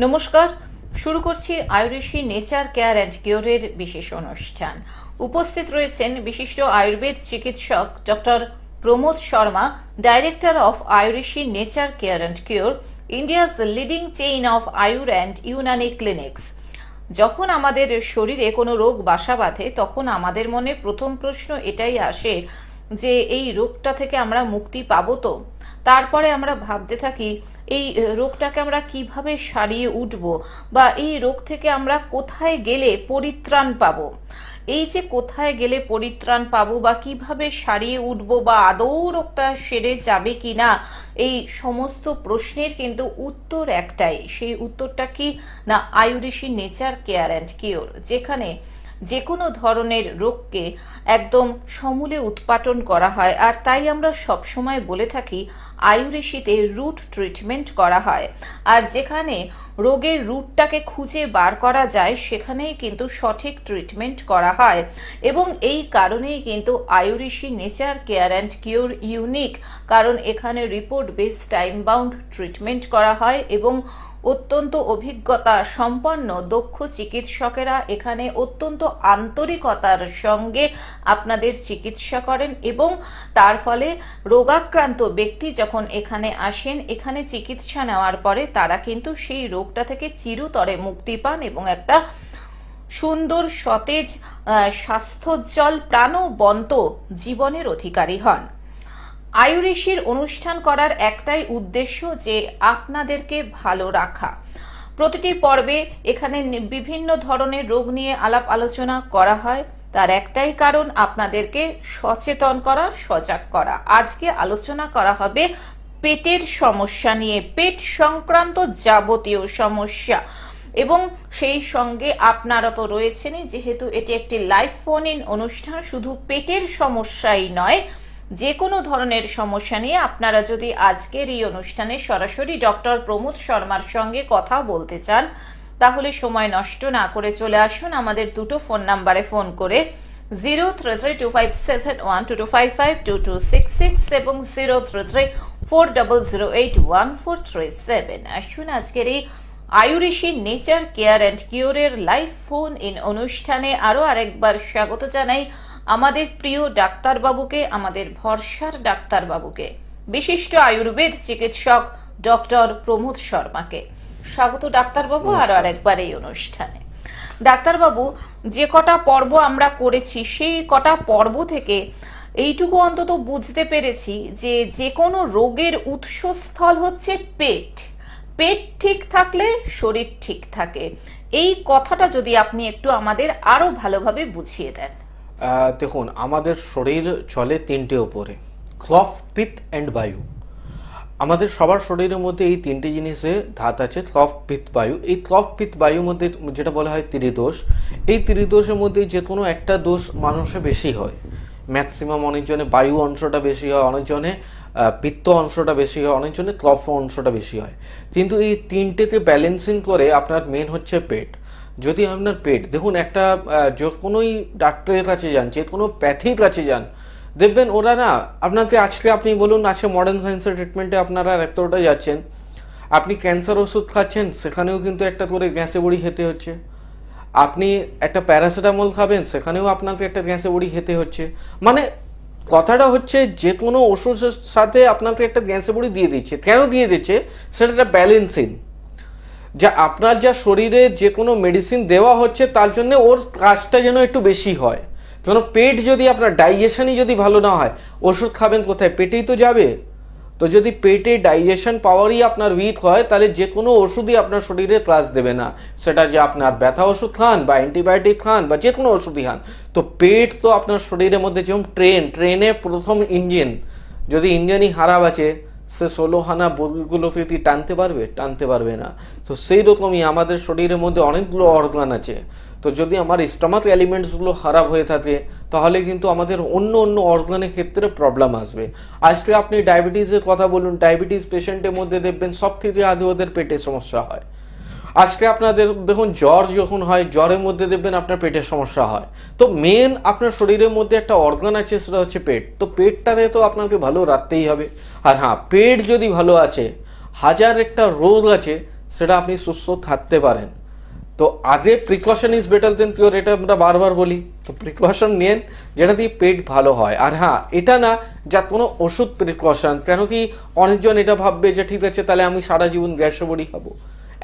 নমস্কার, শুরু করছি আয়ুর্বেশী নেচার কেয়ার অ্যান্ড কিওরের বিশেষ অনুষ্ঠান। উপস্থিত রয়েছেন বিশিষ্ট আয়ুর্বেদ চিকিৎসক doctor Pramod Sharma, director of Ayurveshi nature care and cure, India's leading chain of Ayur and Unani clinics. যখন আমাদের শরীরে কোনো রোগ বাসা বাঁধে তখন আমাদের মনে প্রথম প্রশ্ন এটাই আসে যে এই রোগটা থেকে আমরা মুক্তি পাবো তো। তারপরে আমরা ভাবতে থাকি এই রোগটাকে আমরা কিভাবে সারিয়ে উঠব, বা এই রোগ থেকে আমরা কোথায় গেলে পরিত্রাণ পাবো। এই যে কোথায় গেলে পরিত্রাণ পাবো বা কিভাবে সারিয়ে উঠব বা আদৌ রোগটা সেরে যাবে কিনা, এই সমস্ত প্রশ্নের কিন্তু উত্তর একটাই। সেই উত্তরটা কি না, আয়ুর্বেশী নেচার কেয়ার অ্যান্ড কিওর, যেখানে যে কোনো ধরনের রোগকে একদম সমূলে উৎপাটন করা হয়। আর তাই আমরা সবসময় বলে থাকি আয়ুর্বেশীতে রুট ট্রিটমেন্ট করা হয়। আর যেখানে রোগের রুটটাকে খুঁজে বার করা যায় সেখানেই কিন্তু সঠিক ট্রিটমেন্ট করা হয়। এবং এই কারণেই কিন্তু Ayurveshi nature care and cure unique, কারণ এখানে report base time bound treatment করা হয় এবং অত্যন্ত অভিজ্ঞতা সম্পন্ন দক্ষ চিকিৎসকেরা এখানে অত্যন্ত আন্তরিকতার সঙ্গে আপনাদের চিকিৎসা করেন। এবং তার ফলে রোগাক্রান্ত ব্যক্তি যখন এখানে আসেন, এখানে চিকিৎসা নেওয়ার পরে তারা কিন্তু সেই রোগটা থেকে চিরতরে মুক্তি পান এবং একটা সুন্দর, সতেজ, স্বাস্থ্যোজ্জ্বল, প্রাণবন্ত জীবনের অধিকারী হন। আয়ুর্বেশীর অনুষ্ঠান করার একটাই উদ্দেশ্য যে আপনাদেরকে ভালো রাখা। প্রতিটি পর্বে এখানে বিভিন্ন ধরনের রোগ নিয়ে আলাপ আলোচনা করা হয়, তার একটাই কারণ আপনাদেরকে সচেতন করা, সজাগ করা। আজকে আলোচনা করা হবে পেটের সমস্যা নিয়ে, পেট সংক্রান্ত যাবতীয় সমস্যা। এবং সেই সঙ্গে আপনারা তো রয়েছেনই, যেহেতু এটি একটি লাইভ ফোন ইন অনুষ্ঠান, শুধু পেটের সমস্যাই নয়, যে কোনো ধরনের সমস্যা নিয়ে আপনারা যদি আজকের এই অনুষ্ঠানে সরাসরি ডক্টর প্রমোদ শর্মার সঙ্গে কথা বলতে চান, তাহলে সময় নষ্ট না করে চলে আসুন আমাদের দুটো ফোন নাম্বারে ফোন করে, 0332571225 2266 এবং 033400814337। আসুন আজকের এই আয়ুর্বেশী নেচার কেয়ার অ্যান্ড কিওরের লাইভ ফোন ইন অনুষ্ঠানে আরো আরেকবার স্বাগত জানাই আমাদের প্রিয় ডাক্তারবাবুকে, আমাদের ভরসার ডাক্তারবাবুকে, বিশিষ্ট আয়ুর্বেদ চিকিৎসক ডক্টর প্রমোদ শর্মাকে। স্বাগত ডাক্তারবাবু আরো আরেকবার এই অনুষ্ঠানে। ডাক্তারবাবু, যে কটা পর্ব আমরা করেছি সেই কটা পর্ব থেকে এইটুকু অন্তত বুঝতে পেরেছি যে যে কোনো রোগের উৎসস্থল হচ্ছে পেট। পেট ঠিক থাকলে শরীর ঠিক থাকে। এই কথাটা যদি আপনি একটু আমাদের আরো ভালোভাবে বুঝিয়ে দেন। দেখুন, আমাদের শরীর চলে তিনটে উপরে, কফ, পিত্ত অ্যান্ড বায়ু। আমাদের সবার শরীরের মধ্যে এই তিনটে জিনিসে ধাত আছে, কফ, পিত্ত, বায়ু। এই কফ, পিত্ত, বায়ুর মধ্যে যেটা বলা হয় ত্রিদোষ, এই ত্রিদোষের মধ্যে যে কোনো একটা দোষ মানুষের বেশি হয়। ম্যাক্সিমাম অনেকজনে বায়ু অংশটা বেশি হয়, অনেকজনে পিত্ত অংশটা বেশি হয়, অনেকজনে কফ অংশটা বেশি হয়। কিন্তু এই তিনটেতে ব্যালেন্সিং করে আপনার মেন হচ্ছে পেট। যদি আপনার পেট, দেখুন একটা যে কোনোই ডাক্তারের কাছে যান, যে কোনো প্যাথির কাছে যান, দেখবেন ওরা না আপনাকে, আজকে আপনি বলুন আজকে মডার্ন সায়েন্সের ট্রিটমেন্টে আপনারা এতটা যাচ্ছেন, আপনি ক্যান্সার ওষুধ খাচ্ছেন, সেখানেও কিন্তু একটা করে গ্যাসে বড়ি খেতে হচ্ছে। আপনি একটা প্যারাসিটামল খাবেন, সেখানেও আপনাকে একটা গ্যাসে বড়ি খেতে হচ্ছে। মানে কথাটা হচ্ছে যে কোনো ওষুধের সাথে আপনাকে একটা গ্যাসে বড়ি দিয়ে দিচ্ছে। কেন দিয়ে দিচ্ছে? সেটা একটা ব্যালেন্সিং, যা আপনার যা শরীরে যে কোনো মেডিসিন দেওয়া হচ্ছে তার জন্য ওর কাজটা যেন একটু বেশি হয়। যেন পেট, যদি আপনার ডাইজেশনই যদি ভালো না হয়, ওষুধ খাবেন কোথায়? পেটেই তো যাবে। তো যদি পেটে ডাইজেশন পাওয়ারই আপনার উইক হয়, তাহলে যে কোনো ওষুধই আপনার শরীরে কাজ দেবে না। সেটা যে আপনার ব্যথা ওষুধ খান বা অ্যান্টিবায়োটিক খান বা যে কোনো ওষুধই খান, তো পেট তো আপনার শরীরের মধ্যে যেমন ট্রেনে প্রথম ইঞ্জিন, যদি ইঞ্জিনই খারাপ আছে, সে 16 হানা বগিগুলোকে কি টানতে পারবে না। তো সেই রকমই আমাদের শরীরের মধ্যে অনেকগুলো অর্গান আছে। তো যদি আমার স্টমাক এলিমেন্টসগুলো খারাপ হয়ে থাকে, তাহলে কিন্তু আমাদের অন্য অন্য অর্গানের ক্ষেত্রে প্রবলেম আসবে। আজকে আপনি ডায়াবেটিসের কথা বলুন, ডায়াবেটিস পেশেন্টের মধ্যে দেখবেন সব থেকে আগে ওদের পেটের সমস্যা হয়। আজকে আপনাদের দেখুন জ্বর যখন হয়, জ্বরের মধ্যে দেখবেন আপনার পেটের সমস্যা হয়। তো মেন আপনার শরীরের মধ্যে একটা অর্গান আছে, সেটা হচ্ছে পেট। তো পেটটাকে তো আপনাকে ভালো রাখতেই হবে। আর হ্যাঁ, পেট যদি ভালো আছে, হাজার একটা রোগ আছে সেটা আপনি সুস্থ থাকতে পারেন। তো আগে precaution is better then cure, এটা আমরা বারবার বলি। তো প্রিকশন নিন যেটা দিয়ে পেট ভালো হয়। আর হ্যাঁ, এটা না যা কোনো ওষুধ প্রিকশন, কেন কি অনেকজন এটা ভাববে যে ঠিক আছে তাহলে আমি সারা জীবন গ্যাসের বড়ি খাবো।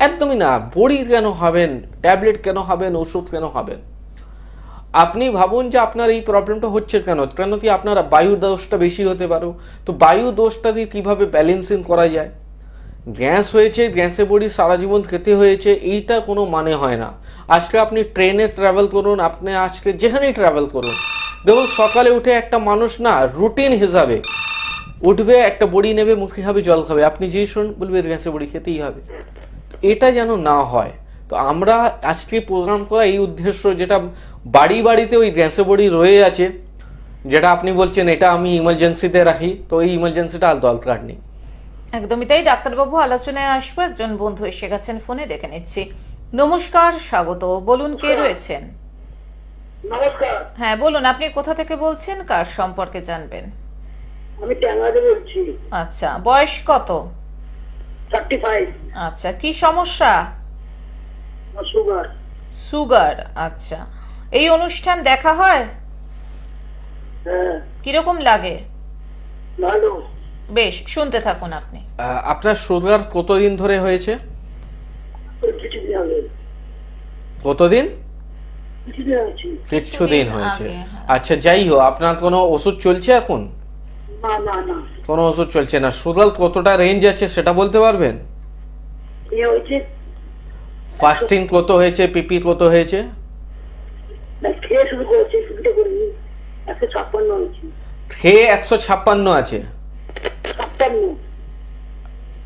একদমই না। বড়ি কেন হবেন, ট্যাবলেট কেন হবেন, ওষুধ কেন হবেন? আপনি ভাবুন যে আপনার এই প্রবলেমটা হচ্ছে কেন কি আপনার বায়ু দোষটা বেশি হতে পারো। তো বায়ু দোষটা দিয়ে কিভাবে ব্যালেন্সিং করা যায়? গ্যাস হয়েছে, গ্যাসে বড়ি সারা জীবন খেতে হয়েছে, এইটা কোনো মানে হয় না। আজকে আপনি ট্রেনে ট্রাভেল করুন, আপনি আজকে যেখানেই ট্রাভেল করুন, দেখুন সকালে উঠে একটা মানুষ না রুটিন হিসাবে উঠবে, একটা বড়ি নেবে, মুখে খাবে, জল খাবে, আপনি যেই শুনুন বলবে গ্যাসে বড়ি খেতেই হবে। এটা যেন না হয়। তো আমরা আজকে প্রোগ্রাম করা এই উদ্দেশ্য, যেটা বাড়ি বাড়িতে ওই গ্যাসে বড়ি রয়ে আছে, যেটা আপনি বলছেন এটা আমি ইমার্জেন্সিতে রাখি, তো এই ইমার্জেন্সিটা দরকার নেই। একদমই তাই। ডাক্তারবাবু, আলোচনায় আসবো। একজন বন্ধু এসে গেছেন ফোনে, দেখে নিচ্ছি। নমস্কার, স্বাগত। বলুন, কে রয়েছেন? নমস্কার। হ্যাঁ বলুন, আপনি কোথা থেকে বলছেন, কার সম্পর্কে জানবেন? আমি ট্যাংরাতে বলছি। আচ্ছা, বয়স কত? 35। আচ্ছা, কি সমস্যা? সুগার। সুগার, আচ্ছা। এই অনুষ্ঠান দেখা হয়? হ্যাঁ। কিরকম লাগে? ভালো। বেশ, শুনতে থাকুন আপনি। আপনার সুগার কতদিন ধরে হয়েছে? কিছুদিন আগে। কতদিন? কিছুদিন আছে। কিছুদিন হয়েছে। আগে, হ্যাঁ। আচ্ছা, যাই হোক, আপনার কোনো ওষুধ চলছে এখন? না না না। কোনো ওষুধ চলছে না। সুগার কতটা রেঞ্জ আছে সেটা বলতে পারবেন? এ হয়েছে ফাস্টিং কত হয়েছে, পিপি কত হয়েছে? না, খেয়ে শুরু করেছে, শুরুটা করিনি। 156 হয়েছে। খেয়ে 156 আছে? 57।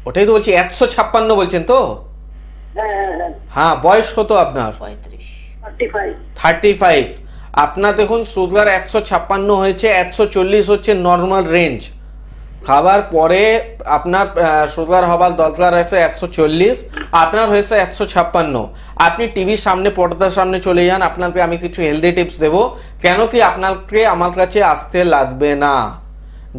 ওটাই তো বলছি, 156 বলছেন তো? হ্যাঁ হ্যাঁ হ্যাঁ। হ্যাঁ, বয়স কত আপনার? 35। 35। 35। আপনার দেখুন সুগার 156 হয়েছে, 140 হচ্ছে নর্মাল রেঞ্জ। খাবার পরে আপনার সুগার হবার দরকার আছে 140, আপনার হয়েছে 156। আপনি টিভির সামনে, পর্দার সামনে চলে যান, আপনাকে আমি কিছু হেলদি টিপস দেবো, কেন কি আপনাকে আমার কাছে আসতে লাগবে না।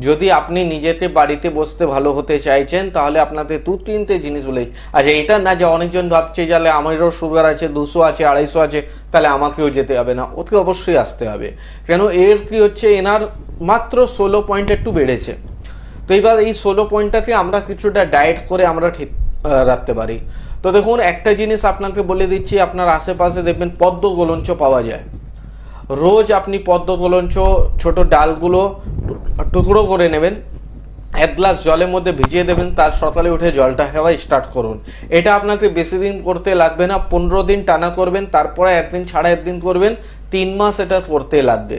যদি আপনি নিজেতে বাড়িতে বসতে ভালো হতে চাইছেন তাহলে আপনাকে 2-3টে জিনিস বলে। আচ্ছা, এটা না যে অনেকজন ভাবছে যে আমারও সুগার আছে, 200 আছে, 250 আছে, তাহলে আমাকেও যেতে হবে না, ওকে অবশ্যই আসতে হবে। কেন এর কি হচ্ছে, এনার মাত্র 16 পয়েন্ট একটু বেড়েছে। তো এইবার এই 16 পয়েন্টটাকে আমরা কিছুটা ডায়েট করে আমরা ঠিক রাখতে পারি। তো দেখুন, একটা জিনিস আপনাকে বলে দিচ্ছি, আপনার আশেপাশে দেখবেন পদ্ম গোলঞ্চ পাওয়া যায়। রোজ আপনি পদ্ম গোলঞ্চ ছোট ডালগুলো টুকরো করে নেবেন, 1 গ্লাস জলের মধ্যে ভিজিয়ে দেবেন, তার সকালে উঠে জলটা খাওয়া স্টার্ট করুন। এটা আপনাকে বেশি দিন করতে লাগবে না, 15 দিন টানা করবেন, তারপরে একদিন ছাড়া একদিন করবেন, 3 মাস এটা করতে লাগবে।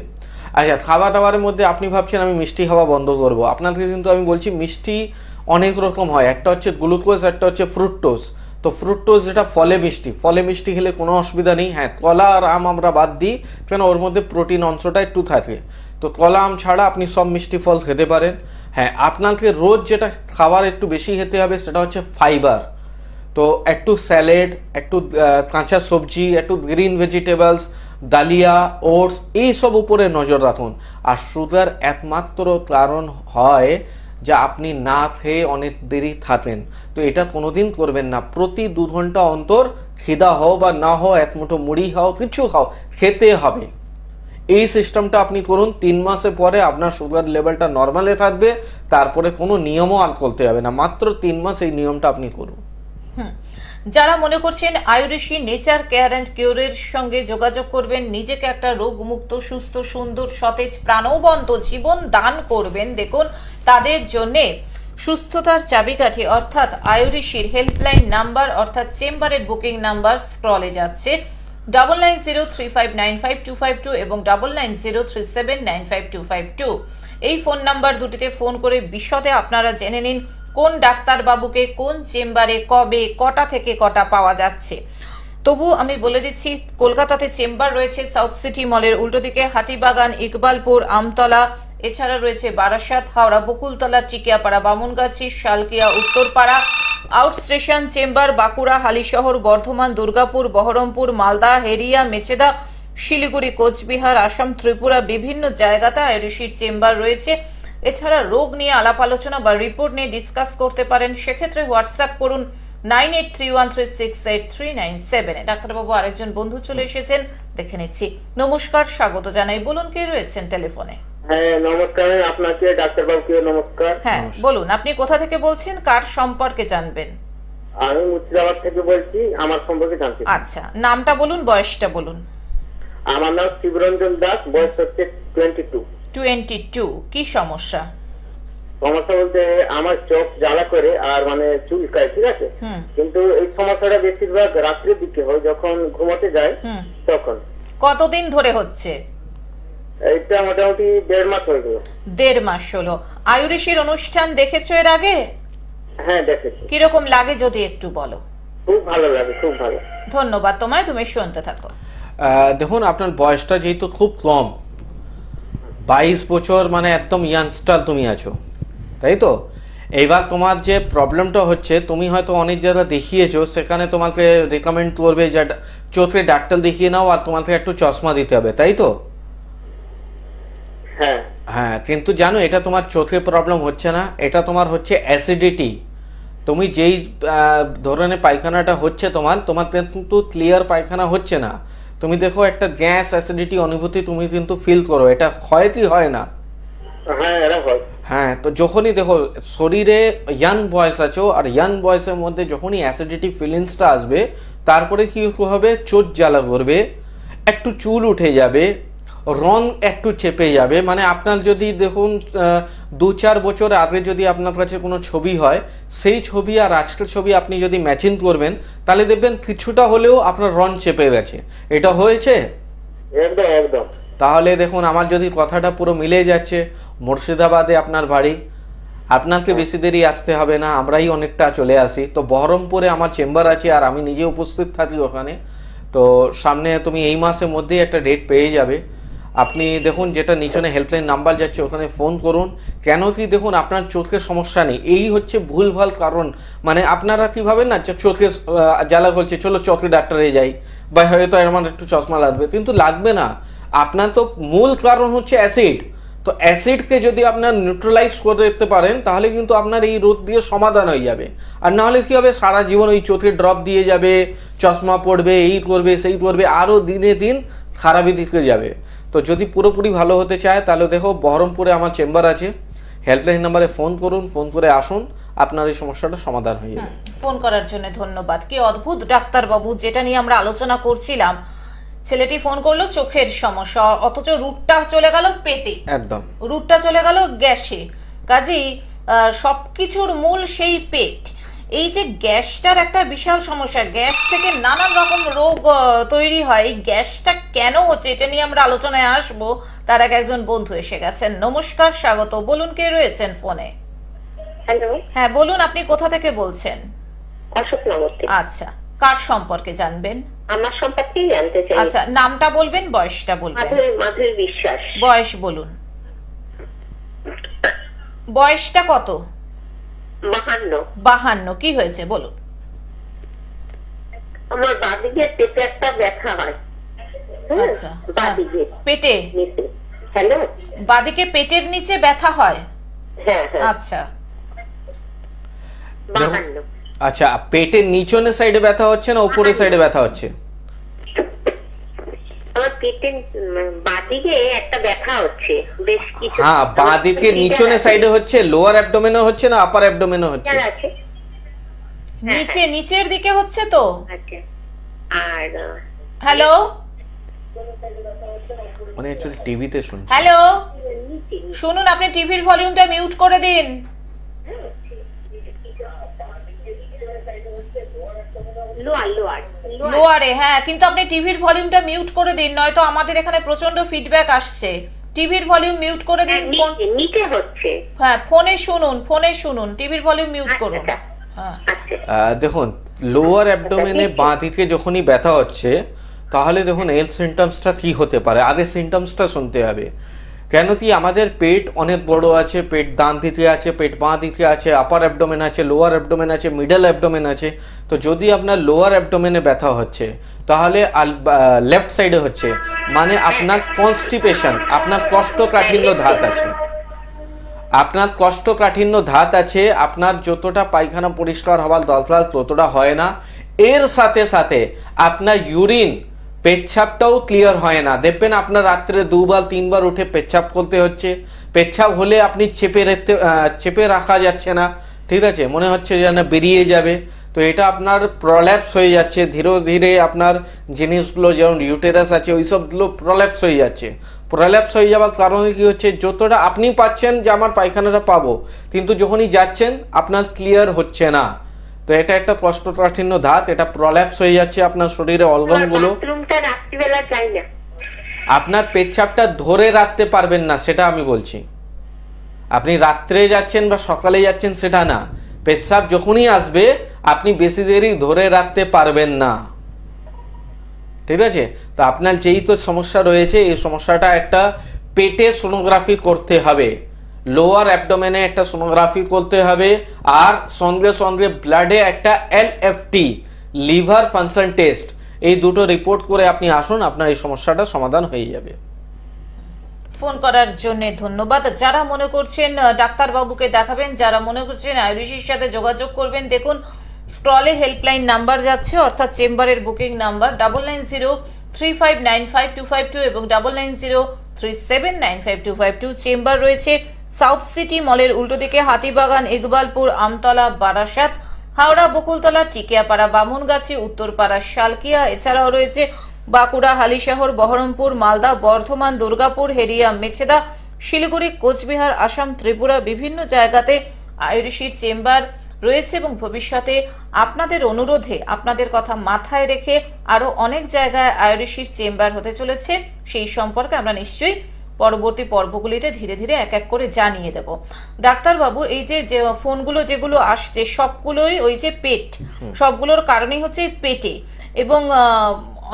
আচ্ছা, খাওয়া দাওয়ার মধ্যে আপনি ভাবছেন আমি মিষ্টি খাওয়া বন্ধ করব, আপনাকে কিন্তু আমি বলছি মিষ্টি অনেক রকম হয়। একটা হচ্ছে গ্লুকোজ, একটা হচ্ছে ফ্রুক্টোজ। তো ফ্রুক্টোজ যেটা ফলে মিষ্টি খেলে কোনো অসুবিধা নেই। হ্যাঁ, কলা আর আম আমরা বাদ দিই, কেন ওর মধ্যে প্রোটিন অংশটা একটু থাকে। তো কলা আম ছাড়া আপনি সব মিষ্টি ফল খেতে পারেন। হ্যাঁ, আপনাকে রোজ যেটা খাবার একটু বেশি খেতে হবে সেটা হচ্ছে ফাইবার। তো একটু স্যালাড, একটু কাঁচা সবজি, একটু গ্রিন ভেজিটেবলস, ডালিয়া, ওটস, এইসব উপরে নজর রাখুন। আর সুগার একমাত্র কারণ হয় যে আপনি না খেয়ে অনেক দেরি থাকেন। তো এটা কোনোদিন করবেন না। প্রতি 2 ঘন্টা অন্তর খিদা হও বা না হও, এক মুঠো মুড়ি খাও, কিছু খাও, খেতে হবে। এই সিস্টেমটা আপনি করুন। 3 মাসে পরে আপনার সুগার লেভেলটা নর্মালে থাকবে, তারপরে কোনো নিয়মও আর করতে হবে না। মাত্র 3 মাস এই নিয়মটা আপনি করুন। যারা মনে করছেন আয়ুরেশী নেচার কেয়ার অ্যান্ড কিওরের সঙ্গে যোগাযোগ করবেন, নিজেকে একটা রোগমুক্ত, সুস্থ, সুন্দর, সতেজ, প্রাণবন্ত জীবন দান করবেন, দেখুন তাদের জন্যে সুস্থতার চাবিকাঠি অর্থাৎ আয়ুরেশীর হেল্পলাইন নাম্বার অর্থাৎ চেম্বারের বুকিং নাম্বার স্ক্রলে যাচ্ছে 9903595252 এবং 9903795252। এই ফোন নাম্বার দুটিতে ফোন করে বিশদে আপনারা জেনে নিন কোন ডাক্তার বাবুকে কোন চেম্বারে কবে কটা থেকে কটা পাওয়া যাচ্ছে। তবু আমি বলে দিচ্ছি, কলকাতাতে চেম্বার রয়েছে সাউথ সিটি মলের উল্টো দিকে, হাতিবাগান, ইকবালপুর, আমতলা, এছাড়া রয়েছে Barasat, Howrah, Bakultala, Tikiapara, Bamungachhi, Salkia, Uttarpara. Out station chamber Bankura, Halisahar, Bardhaman, Durgapur, Berhampore, Malda, Heria, Mecheda, Siliguri, Coochbehar, Assam, Tripura, বিভিন্ন জায়গাতে আয়ুরেশীর চেম্বার রয়েছে। এছাড়া রোগ নিয়ে আলাপ আলোচনা বা রিপোর্ট নিয়ে ডিসকাস করতে পারেন, সেক্ষেত্রে হোয়াটসঅ্যাপ করুন 9831368397। ডাক্তারবাবু আরেকজন বন্ধু চলে এসেছেন, দেখে নিচ্ছি। নমস্কার, স্বাগত জানাই। বলুন, কে রয়েছেন টেলিফোনে? হ্যাঁ নমস্কার, আপনাকে ডাক্তারবাবুকে নমস্কার। হ্যাঁ বলুন, আপনি কোথা থেকে বলছেন, কার সম্পর্কে জানবেন? আমি মুর্শিদাবাদ থেকে বলছি, আমার সম্পর্কে জানতে। আচ্ছা, নামটা বলুন, বয়সটা বলুন। আমার নাম শিবরঞ্জন দাস, বয়স হচ্ছে 22। 22। কি সমস্যা? সমস্যা বলতে আমার চোখ জ্বালা করে আর মানে চুলকায়, ঠিক আছে, কিন্তু এই সমস্যাটা বেশিরভাগ রাত্রের দিকে হয়, যখন ঘুমাতে যায় তখন। কতদিন ধরে হচ্ছে? এইটা মোটামুটি 1.5 মাস হয়ে গেল। 1.5 মাস হলো। আয়ুর্বেশীর অনুষ্ঠান দেখেছো এর আগে? হ্যাঁ দেখেছি। কিরকম লাগে যদি একটু বলো। খুব ভালো লাগে, খুব ভালো। ধন্যবাদ তোমায়, তুমি শুনতে থাকো। দেখুন, আপনার বয়সটা যেহেতু খুব কম, 22 বছর, মানে একদম ইয়াংস্টার তুমি আছো, তাই তো? এইবার তোমার যে প্রবলেমটা হচ্ছে, তুমি হয়তো অনেক জায়গা দেখিয়েছো, সেখানে তোমাকে রেকমেন্ড করবে যে চোখে ডাক্তার দেখিয়ে নাও আর তোমাকে একটু চশমা দিতে হবে, তাই তো? হ্যাঁ হ্যাঁ, কিন্তু জানো এটা তোমার চোখে প্রবলেম হচ্ছে না, এটা তোমার হচ্ছে অ্যাসিডিটি। তুমি যেই ধরনের পায়খানাটা হচ্ছে তোমার কিন্তু ক্লিয়ার পায়খানা হচ্ছে না। তুমি দেখো একটা গ্যাস অ্যাসিডিটি অনুভূতি তুমি কিন্তু ফিল করো, এটা হয় কি হয় না? হ্যাঁ এরা হয়। হ্যাঁ, তো যখনই দেখো শরীরে ইয়াং বয়স আছে, আর ইয়াং বয়সের মধ্যে যখনই অ্যাসিডিটি ফিলিংসটা আসবে, তারপরে কি হবে, চোখ জ্বালা করবে, একটু চুল উঠে যাবে, রং একটু চেপে যাবে। মানে আপনার যদি দেখুন 2-4 বছর আগে যদি আপনার কাছে কোনো ছবি হয়, সেই ছবি আর আজকের ছবি আপনি যদি ম্যাচিং করবেন, তাহলে দেখবেন কিছুটা হলেও আপনার রং চেপে গেছে। এটা হয়েছে? একদম একদম। তাহলে দেখুন, আমার যদি কথাটা পুরো মিলে যাচ্ছে, মুর্শিদাবাদে আপনার বাড়ি, আপনাকে বেশি দেরি আসতে হবে না, আমরাই অনেকটা চলে আসি। তো বহরমপুরে আমার চেম্বার আছে আর আমি নিজে উপস্থিত থাকি ওখানে। তো সামনে তুমি এই মাসের মধ্যেই একটা ডেট পেয়ে যাবে। আপনি দেখুন, যেটা নিচনে হেল্পলাইন নাম্বার যাচ্ছে ওখানে ফোন করুন। কেন কি দেখুন, আপনার চোখের সমস্যা নেই, এই হচ্ছে ভুলভাল কারণ। মানে আপনারা কি ভাবেন না, চোখে জ্বালা করছে, চলো চোখের ডাক্তারে যাই, বা হয়তো আমার একটু চশমা লাগবে, কিন্তু লাগবে না। আপনার তো মূল কারণ হচ্ছে অ্যাসিড। তো অ্যাসিডকে যদি আপনার নিউট্রালাইজ করে দিতে পারেন, তাহলে কিন্তু আপনার এই রোগ দিয়ে সমাধান হয়ে যাবে। আর না হলে কি হবে, সারা জীবন ওই চোখে ড্রপ দিয়ে যাবে, চশমা পড়বে, এই করবে সেই করবে, আরও দিনে দিন খারাপই দিকে যাবে। তো যদি পুরোপুরি ভালো হতে চায়, তাহলে দেখো বহরমপুরে আমার চেম্বার আছে, হেল্পলাইন নাম্বারে ফোন করুন, ফোন করে আসুন, আপনার এই সমস্যাটা সমাধান হয়ে যাবে। ফোন করার জন্য ধন্যবাদ। কি অদ্ভুত ডাক্তারবাবু, যেটা নিয়ে আমরা আলোচনা করছিলাম, ছেলেটি ফোন করলো চোখের সমস্যা, অথচ রুটটা চলে গেল পেটে, একদম রুটটা চলে গেল গ্যাসে। কাজেই সবকিছুর মূল সেই পেট। এই যে গ্যাসটার একটা বিশাল সমস্যা, গ্যাস থেকে নানান রকম রোগ তৈরি হয়। এই গ্যাসটা কেন হচ্ছে, এটা নিয়ে আমরা আলোচনায় আসবো। তার আগে একজন বন্ধু এসে গেছেন। নমস্কার, স্বাগত। বলুন, কে রয়েছেন ফোনে? হ্যালো, হ্যাঁ বলুন, আপনি কোথা থেকে বলছেন? অশোকনগর থেকে। আচ্ছা, কার সম্পর্কে জানবেন? আমার সম্পর্কেই জানতে চাই। আচ্ছা, নামটা বলবেন, বয়সটা বলবেন। মাধুরী বিশ্বাস। বয়স বলুন। বয়সটা কত? 52। কি হয়েছে বলুন? আমার বাদিকে পেটে একটা ব্যথা হয়। আচ্ছা, বাদিকে পেটে? হ্যালো, বাদিকে পেটের নিচে ব্যথা হয়? হ্যাঁ হ্যাঁ। আচ্ছা, 52। আচ্ছা, পেটের নিচনের সাইডে ব্যথা হচ্ছে না উপরের সাইডে ব্যথা হচ্ছে? আমার পেটের বাদিকে একটা ব্যথা হচ্ছে বেশ কিছু। হ্যাঁ, বাঁদিকে নিচনের সাইডে হচ্ছে, লোয়ার অ্যাবডোমেনে হচ্ছে না আপার অ্যাবডোমেনে হচ্ছে? নিচে, নিচের দিকে হচ্ছে তো। আচ্ছা, আর হ্যালো, মানে অ্যাকচুয়ালি টিভিতে শুনছি। হ্যালো, শুনুন, আপনি টিভির ভলিউমটা মিউট করে দিন। লোয়ারে? হ্যাঁ, কিন্তু আপনি টিভির ভলিউমটা মিউট করে দিন, নয়তো আমাদের এখানে প্রচন্ড ফিডব্যাক আসছে। টিভির ভলিউম মিউট করে দিন। নিচে হচ্ছে? হ্যাঁ, ফোনে শুনুন, ফোনে শুনুন, টিভির ভলিউম মিউট করুন। হ্যাঁ, দেখুন, লোয়ার অ্যাবডোমেনে বাঁ দিকে যখনই ব্যথা হচ্ছে, তাহলে দেখুন এর সিমটমসটা কি হতে পারে। আগে সিমটমসটা শুনতে হবে। কেন কি আমাদের পেট অনেক বড় আছে, পেট ডান দিকে আছে, পেট বাঁ দিকে আছে, আপার অ্যাবডোমেন আছে, লোয়ার অ্যাবডোমেন আছে, মিডল অ্যাবডোমেন আছে। তো যদি আপনার লোয়ার অ্যাবডোমেনে ব্যথা হচ্ছে, তাহলে লেফট সাইডে হচ্ছে, মানে আপনার কনস্টিপেশন, আপনার কোষ্ঠকাঠিন্য ধাত আছে। আপনার কোষ্ঠকাঠিন্য ধাত আছে, আপনার যতটা পায়খানা পরিষ্কার হওয়ার দরকার ততটা হয় না, এর সাথে সাথে আপনার ইউরিন পেচ্ছাপটাও ক্লিয়ার হয় না। দেখবেন আপনার রাত্রে 2 বার 3 বার উঠে পেচ্ছাপ করতে হচ্ছে, পেচ্ছাপ হলে আপনি চেপে রাখা যাচ্ছে না, ঠিক আছে, মনে হচ্ছে যেন বেরিয়ে যাবে। তো এটা আপনার প্রল্যাপস হয়ে যাচ্ছে, ধীরে ধীরে আপনার জিনিসগুলো যেমন ইউটেরাস আছে ওই সবগুলো প্রল্যাপস হয়ে যাচ্ছে। প্রল্যাপস হয়ে যাওয়ার কারণে কি হচ্ছে, যতটা আপনি পাচ্ছেন যে আমার পায়খানাটা পাবো, কিন্তু যখনই যাচ্ছেন আপনার ক্লিয়ার হচ্ছে না। তো এটা একটা কোষ্ঠকাঠিন্য ধাত, এটা প্রল্যাপস হয়ে যাচ্ছে আপনার শরীরে অর্গানগুলো। আপনার পেচ্ছাপটা ধরে রাখতে পারবেন না, সেটা আমি বলছি। আপনি রাত্রে যাচ্ছেন বা সকালে যাচ্ছেন সেটা না, পেচ্ছাপ যখনই আসবে আপনি বেশি দেরি ধরে রাখতে পারবেন না, ঠিক আছে। তো আপনার যেই তো সমস্যা রয়েছে, এই সমস্যাটা একটা পেটে সোনোগ্রাফি করতে হবে, লোয়ার অ্যাবডোমেনে একটা সোনোগ্রাফি করতে হবে, আর সঙ্গে সঙ্গে ব্লাডে একটা LFT লিভার ফাংশন টেস্ট, এই দুটো রিপোর্ট করে আপনি আসুন, আপনার এই সমস্যাটা সমাধান হয়ে যাবে। ফোন করার জন্য ধন্যবাদ। যারা মনে করছেন ডাক্তারবাবুকে দেখাবেন, যারা মনে করছেন আয়ুষীর সাথে যোগাযোগ করবেন, দেখুন স্ক্রলে হেল্পলাইন নাম্বার যাচ্ছে, অর্থাৎ চেম্বারের বুকিং নাম্বার 9903595252 এবং 9903795252। চেম্বার রয়েছে সাউথ সিটি মলের উল্টো দিকে, হাতিবাগান, ইকবালপুর, আমতলা, বারাসাত, হাওড়া, বকুলতলা, টিকিয়াপাড়া, বামুনগাছি, উত্তরপাড়া, শালকিয়া। এছাড়াও রয়েছে বাঁকুড়া, হালিশহর, বহরমপুর, মালদা, বর্ধমান, দুর্গাপুর, হেরিয়া, মেছেদা, শিলিগুড়ি, কোচবিহার, আসাম, ত্রিপুরা, বিভিন্ন জায়গাতে আয়ুষীর চেম্বার রয়েছে এবং ভবিষ্যতে আপনাদের অনুরোধে, আপনাদের কথা মাথায় রেখে আরো অনেক জায়গায় আয়ুষীর চেম্বার হতে চলেছে। সেই সম্পর্কে আমরা নিশ্চয়ই পরবর্তী পর্বগুলিতে ধীরে ধীরে এক এক করে জানিয়ে দেব। ডাক্তারবাবু, এই যে ফোনগুলো যেগুলো আসছে সবগুলোই ওই যে পেট, সবগুলোর কারণেই হচ্ছে পেটে, এবং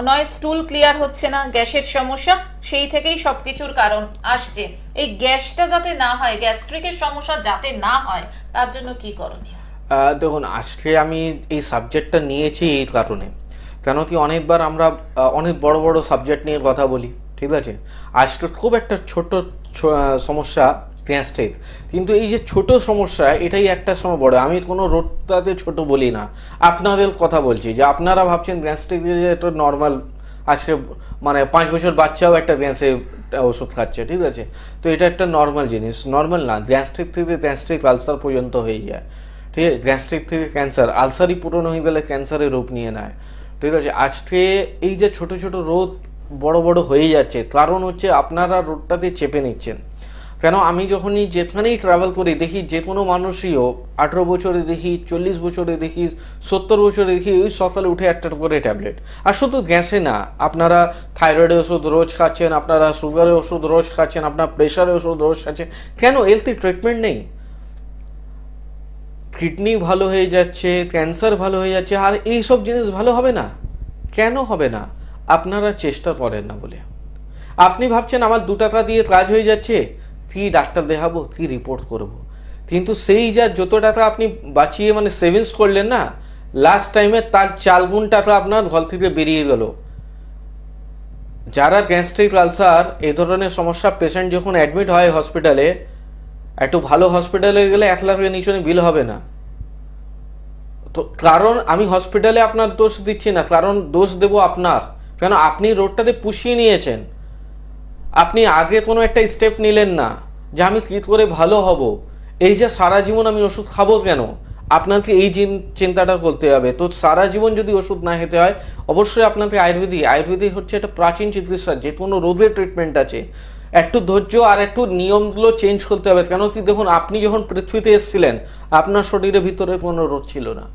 নয় স্টুল ক্লিয়ার হচ্ছে না, গ্যাসের সমস্যা, সেই থেকেই সবকিছুর কারণ আসছে। এই গ্যাসটা যাতে না হয়, গ্যাস্ট্রিকের সমস্যা যাতে না হয়, তার জন্য কি করণীয়? দেখুন, আজকে আমি এই সাবজেক্টটা নিয়েছি এই কারণে, কেন কি অনেকবার আমরা অনেক বড় বড় সাবজেক্ট নিয়ে কথা বলি, ঠিক আছে। আজকে খুব একটা ছোট সমস্যা গ্যাস্ট্রিক, কিন্তু এই যে ছোট সমস্যা এটাই একটা সময় বড়। আমি কোনো রোগটাতে ছোট বলি না, আপনাদের কথা বলছি যে আপনারা ভাবছেন গ্যাস্ট্রিক এটা নর্মাল, আজকে মানে 5 বছর বাচ্চাও একটা গ্যাসের ওষুধ খাচ্ছে, ঠিক আছে। তো এটা একটা নর্মাল জিনিস, নর্মাল না। গ্যাস্ট্রিক থেকে গ্যাস্ট্রিক আলসার পর্যন্ত হয়ে যায়, ঠিক আছে। গ্যাস্ট্রিক থেকে ক্যান্সার, আলসারই পুরনো হয়ে গেলে ক্যান্সারের রূপ নিয়ে নেয়, ঠিক আছে। আজকে এই যে ছোট ছোট রোগ বড় বড় হয়ে যাচ্ছে, কারণ হচ্ছে আপনারা রোগটাতে চেপে নিচ্ছেন। কেন, আমি যখনই যেখানেই ট্রাভেল করি দেখি যে কোনো মানুষই হোক, 18 বছরে দেখি, 40 বছরে দেখি, 70 বছরে দেখি, ওই সকালে উঠে একটা করে ট্যাবলেট। আর শুধু গ্যাসে না, আপনারা থাইরয়েডের ওষুধ রোজ খাচ্ছেন, আপনারা সুগারের ওষুধ রোজ খাচ্ছেন, আপনার প্রেশারের ওষুধ রোজ খাচ্ছেন। কেন, হেলথি ট্রিটমেন্ট নেই? কিডনি ভালো হয়ে যাচ্ছে, ক্যান্সার ভালো হয়ে যাচ্ছে, আর এইসব জিনিস ভালো হবে না। কেন হবে না? আপনারা চেষ্টা করেন না বলে। আপনি ভাবছেন আমার 2 টাকা দিয়ে কাজ হয়ে যাচ্ছে, কি ডাক্তার দেখাবো, কি রিপোর্ট করব, কিন্তু সেই যা যত টাকা আপনি বাঁচিয়ে মানে সেভিংস করলেন না, লাস্ট টাইমে তার 4 গুণ টাকা আপনার ঘর থেকে বেরিয়ে গেল। যারা গ্যাস্ট্রিক আলসার এই ধরনের সমস্যা পেশেন্ট যখন অ্যাডমিট হয় হসপিটালে, একটু ভালো হসপিটালে গেলে 1 লাখের নিচে বিল হবে না। তো কারণ আমি হসপিটালে আপনার দোষ দিচ্ছি না, কারণ দোষ দেব আপনার, কেন আপনি রোডটাতে পুষিয়ে নিয়েছেন। আপনি আগে কোনো একটা স্টেপ নিলেন না যে আমি কি করে ভালো হব, এই যে সারা জীবন আমি ওষুধ খাবো কেন, আপনাকে এই চিন্তাটা করতে হবে। তো সারা জীবন যদি ওষুধ না খেতে হয়, অবশ্যই আপনাকে আয়ুর্বেদিক হচ্ছে একটা প্রাচীন চিকিৎসা, যে কোনো রোগের ট্রিটমেন্ট আছে। একটু ধৈর্য আর একটু নিয়মগুলো চেঞ্জ করতে হবে। কেন কি দেখুন, আপনি যখন পৃথিবীতে এসেছিলেন আপনার শরীরের ভিতরে কোনো রোগ ছিল না।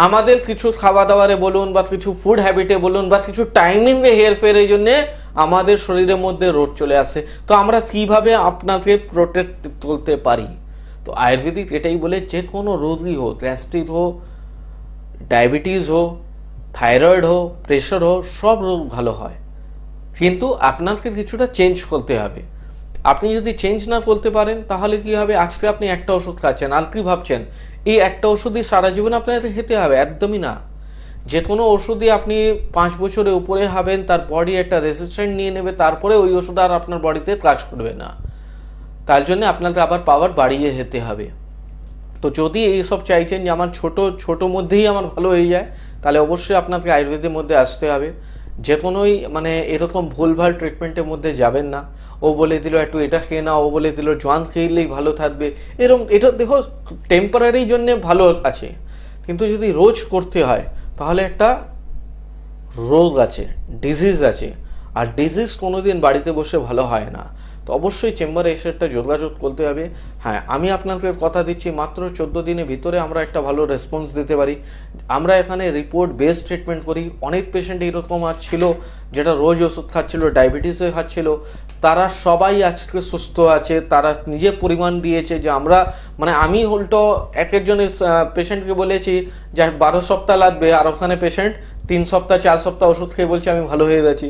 আমাদের কিছু খাওয়া দাওয়ারে বলুন, বা কিছু ফুড হ্যাবিটে বলুন, বা কিছু টাইমিংয়ে হেরফেরের জন্য আমাদের শরীরের মধ্যে রোগ চলে আসে। তো আমরা কিভাবে আপনাকে প্রোটেক্ট করতে পারি? তো আয়ুর্বেদিক এটাই বলে, যে কোনো রোগই হোক, গ্যাস্ট্রিক হোক, ডায়াবেটিস হোক, থাইরয়েড হোক, প্রেশার হোক, সব রোগ ভালো হয়, কিন্তু আপনাকে কিছুটা চেঞ্জ করতে হবে। আপনি যদি চেঞ্জ না করতে পারেন তাহলে কি হবে? আজকে আপনি একটা ওষুধ খাচ্ছেন, আর কি ভাবছেন এই একটা ওষুধই সারা জীবন আপনাকে খেতে হবে? একদমই না। যে কোনো ওষুধই আপনি 5 বছরের উপরে হবেন, তার বডি একটা রেজিস্ট্যান্স নিয়ে নেবে, তারপরে ওই ওষুধ আর আপনার বডিতে কাজ করবে না। তার জন্য আপনাকে আবার পাওয়ার বাড়িয়ে যেতে হবে। তো যদি এইসব চাইছেন যে আমার ছোট মধ্যেই আমার ভালো হয়ে যায়, তাহলে অবশ্যই আপনাকে আয়ুর্বেদের মধ্যে আসতে হবে। যে কোনোই মানে এরকম ভুলভাল ট্রিটমেন্টের মধ্যে যাবেন না। ও বলে দিল একটু এটা খেয়ে নাও, ও বলে দিল জোয়ান খেলেই ভালো থাকবে, এরকম। এটা দেখো টেম্পোরারি জন্য ভালো আছে, কিন্তু যদি রোজ করতে হয় তাহলে একটা রোগ আছে, ডিজিজ আছে, আর ডিজিজ কোনোদিন বাড়িতে বসে ভালো হয় না। তো অবশ্যই চেম্বারে এসে একটা যোগাযোগ করতে হবে। হ্যাঁ, আমি আপনাকে কথা দিচ্ছি মাত্র 14 দিনের ভিতরে আমরা একটা ভালো রেসপন্স দিতে পারি। আমরা এখানে রিপোর্ট বেসড ট্রিটমেন্ট করি। অনেক পেশেন্ট এরকম ছিল যেটা রোজ ওষুধ খাচ্ছিল, ডায়াবেটিসে খাচ্ছিল, তারা সবাই আজকে সুস্থ আছে। তারা নিজে পরিমাণ দিয়েছে যে আমরা মানে আমি উল্টো একজনের পেশেন্টকে বলেছি যে 12 সপ্তাহ লাগবে, আর ওখানে পেশেন্ট 3 সপ্তাহ 4 সপ্তাহ ওষুধ খেয়ে বলছে আমি ভালো হয়ে গেছি।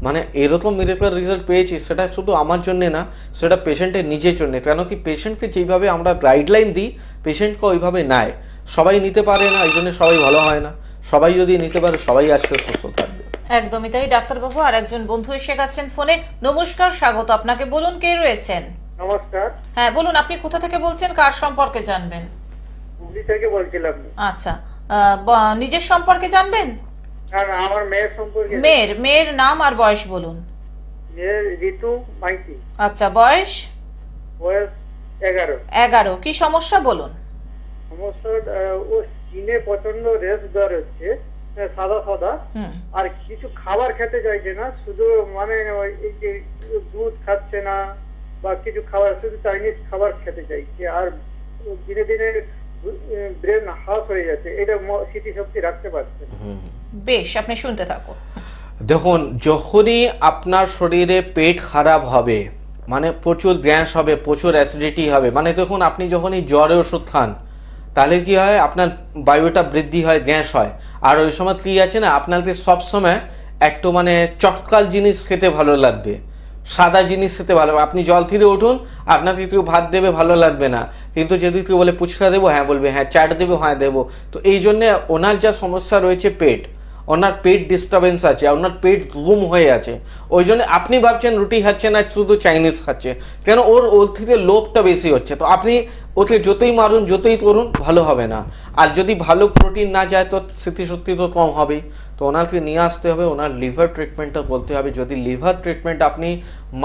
মানে এরকম মিরাকল রেজাল্ট পেয়েছি, সেটা শুধু আমার জন্য না, সেটা পেশেন্টের নিজের জন্য। কেন কি পেশেন্টকে যেইভাবে আমরা গাইডলাইন দিই পেশেন্টকে ওইভাবে নেয়। সবাই নিতে পারে না, এই জন্য সবাই ভালো হয় না। সবাই যদি নিতে পারে সবাই আজকে সুস্থ থাকবে। একদমই তাই ডাক্তারবাবু। আর একজন বন্ধু এসে গেছেন ফোনে। নমস্কার, স্বাগত আপনাকে। বলুন কে রয়েছেন? নমস্কার। হ্যাঁ বলুন, আপনি কোথা থেকে বলছেন, কার সম্পর্কে জানবেন? হুগলি থেকে বলছিলাম। আচ্ছা, নিজের সম্পর্কে জানবেন? আমার মেয়ের সম্পর্কে। মেয়ের নাম আর বয়স বলুন। মেয়ের ঋতু মাইতি। আচ্ছা, বয়স? বয়স 11। কি সমস্যা বলুন? সমস্যা ও স্কিনে প্রচন্ড রেস বার হচ্ছে, সাদা সাদা, আর কিছু খাবার খেতে চাইছে না। শুধু মানে এই যে দুধ খাচ্ছে না বা কিছু খাবার, শুধু চাইনিজ খাবার খেতে চাইছে। আর দিনে দিনে ব্রেন হাস হয়ে যাচ্ছে, এটা স্মৃতিশক্তি রাখতে পারছে না। বেশ, আপনি শুনতে থাকুন। দেখুন, যখনই আপনার শরীরে পেট খারাপ হবে, মানে প্রচুর গ্যাস হবে, প্রচুর অ্যাসিডিটি হবে, মানে দেখুন আপনি যখনই জ্বরের ওষুধ খান তাহলে কি হয়, আপনার বায়ুটা বৃদ্ধি হয়, গ্যাস হয়। আর ওই সময় কি আছে না, আপনাকে সবসময় একটু মানে চটকাল জিনিস খেতে ভালো লাগবে, সাদা জিনিস খেতে ভালো। আপনি জল থেকে উঠুন, আপনাকে কেউ ভাত দেবে ভালো লাগবে না, কিন্তু যদি কেউ বলে ফুচকা দেবো, হ্যাঁ বলবে, হ্যাঁ চাট দেবো, হ্যাঁ দেবো। তো এই জন্যে ওনার যা সমস্যা রয়েছে পেট, ওনার পেট ডিস্টার্বেন্স আছে, ওনার পেট গুম হয়ে আছে। ওই জন্য আপনি ভাবছেন রুটি খাচ্ছে না, শুধু চাইনিজ খাচ্ছে, কেন ওর থেকে লোভটা বেশি হচ্ছে। তো আপনি ওকে যতই মারুন, যতই করুন, ভালো হবে না। আর যদি ভালো প্রোটিন না যায় তো স্মৃতিশক্তি তো কম হবেই। তো ওনাকে নিয়ে আসতে হবে, ওনার লিভার ট্রিটমেন্টটা করতে হবে। যদি লিভার ট্রিটমেন্ট আপনি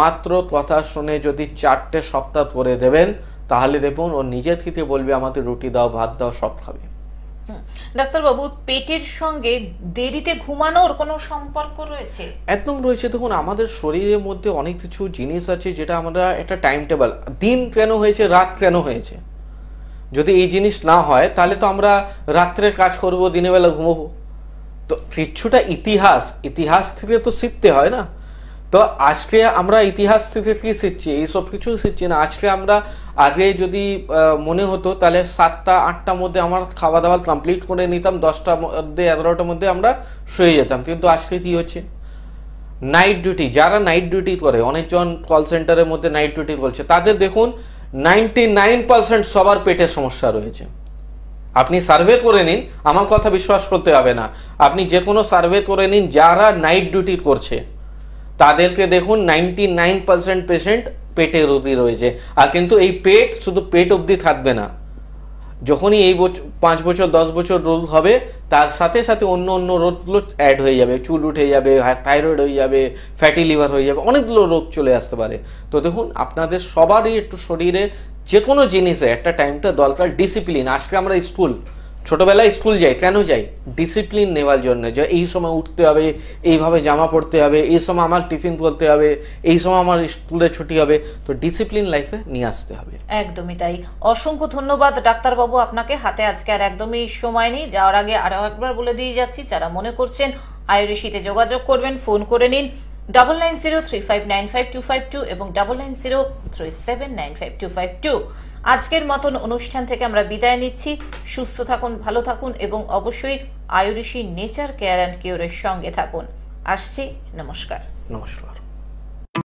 মাত্র কথা শুনে যদি 4টে সপ্তাহ করে দেবেন, তাহলে দেখুন ও নিজে থেকে বলবে আমাদের রুটি দাও, ভাত দাও, সব খাবে। ডাক্তারবাবু, পেটের সঙ্গে দেরিতে ঘুমানোর কোনো সম্পর্ক রয়েছে? একদম রয়েছে। দেখুন আমাদের শরীরের মধ্যে অনেক কিছু জিনিস আছে যেটা আমরা একটা টাইম টেবিল, দিন কেন হয়েছে, রাত কেন হয়েছে, যদি এই জিনিস না হয় তাহলে তো আমরা রাত্রে কাজ করব, দিনের বেলা ঘুমবো। তো কিছুটা ইতিহাস থেকে তো শিখতে হয় না। তো আজকে আমরা ইতিহাস থেকে কি শিখছি, এইসব কিছু শিখছি না। আজকে আমরা আগে যদি মনে হতো তাহলে 7টা 8টার মধ্যে আমার খাওয়া দাওয়া কমপ্লিট করে নিতাম, 10টার মধ্যে 11টার মধ্যে আমরা শুয়ে যেতাম। কিন্তু আজকে কি হচ্ছে, নাইট ডিউটি, যারা নাইট ডিউটি করে, অনেকজন কল সেন্টারের মধ্যে নাইট ডিউটি করছে, তাদের দেখুন 99% সবার পেটের সমস্যা রয়েছে। আপনি সার্ভে করে নিন, আমার কথা বিশ্বাস করতে হবে না, আপনি যে কোনো সার্ভে করে নিন, যারা নাইট ডিউটি করছে তাদেরকে দেখুন 99% পেশেন্ট পেটে রোগী রয়েছে। আর কিন্তু এই পেট শুধু পেট অবধি থাকবে না, যখনই এই 5 বছর 10 বছর রোগ হবে, তার সাথে সাথে অন্য রোগগুলো অ্যাড হয়ে যাবে, চুল উঠে যাবে, থাইরয়েড হয়ে যাবে, ফ্যাটি লিভার হয়ে যাবে, অনেকগুলো রোগ চলে আসতে পারে। তো দেখুন আপনাদের সবারই একটু শরীরে যে কোনো জিনিসে একটা টাইমটা দরকার, ডিসিপ্লিন। আজকে আমরা ছোটবেলায় স্কুল যাই, কেন যাই, ডিসিপ্লিন নেওয়ার জন্য, যে এই সময় উঠতে হবে, এইভাবে জামা পরতে হবে, এই সময় আমার টিফিন করতে হবে, এই সময় আমার স্কুলে ছুটি হবে। তো ডিসিপ্লিন লাইফে নিয়ে আসতে হবে। একদমই তাই। অসংখ্য ধন্যবাদ ডাক্তারবাবু আপনাকে। হাতে আজকে আর একদমই সময় নেই। যাওয়ার আগে আরো একবার বলে দিয়ে যাচ্ছি, যারা মনে করছেন আয়ুরেশিতে যোগাযোগ করবেন, ফোন করে নিন 9903595252 এবং 9903795252। আজকের মতন অনুষ্ঠান থেকে আমরা বিদায় নিচ্ছি। সুস্থ থাকুন, ভালো থাকুন এবং অবশ্যই আয়ুরেশি নেচার কেয়ার অ্যান্ড কিওরের সঙ্গে থাকুন। আসছি, নমস্কার। নমস্কার।